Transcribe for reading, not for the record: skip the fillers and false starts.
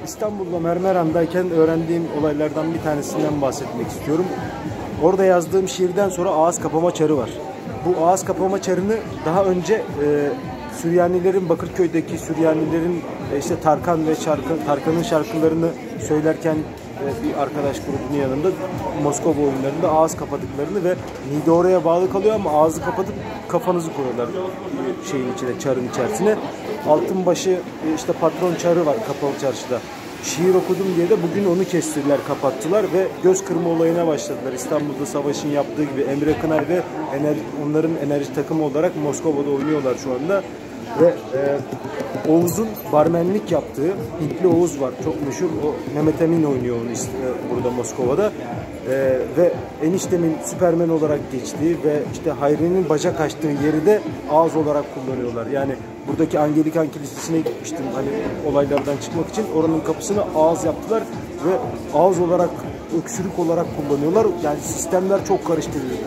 İstanbul'da Mermeran'dayken öğrendiğim olaylardan bir tanesinden bahsetmek istiyorum. Orada yazdığım şiirden sonra ağız kapama çarı var. Bu ağız kapama çarını daha önce Süryanilerin, Bakırköy'deki Süryanilerin işte Tarkan ve Tarkan'ın şarkılarını söylerken bir arkadaş grubunun yanında Moskova oyunlarında ağız kapadıklarını ve mide oraya bağlı kalıyor ama ağzı kapatıp kafanızı koyuyorlar şeyin içine, çarın içerisine. Altınbaşı işte patron çarı var kapalı çarşıda. Şiir okudum diye de bugün onu kestirdiler, kapattılar ve göz kırma olayına başladılar. İstanbul'da Savaş'ın yaptığı gibi Emre Kınay ve onların enerji takımı olarak Moskova'da oynuyorlar şu anda. Ve Oğuz'un barmenlik yaptığı Hintli Oğuz var. Çok meşhur. O Mehmet Emin oynuyor onu burada Moskova'da. Ve eniştemin Süpermen olarak geçtiği ve işte Hayri'nin bacak açtığı yeri de ağız olarak kullanıyorlar. Yani buradaki Anglikan Kilisesi'ne gitmiştim hani olaylardan çıkmak için. Oranın kapısını ağız yaptılar ve ağız olarak, öksürük olarak kullanıyorlar. Yani sistemler çok karıştırılıyor.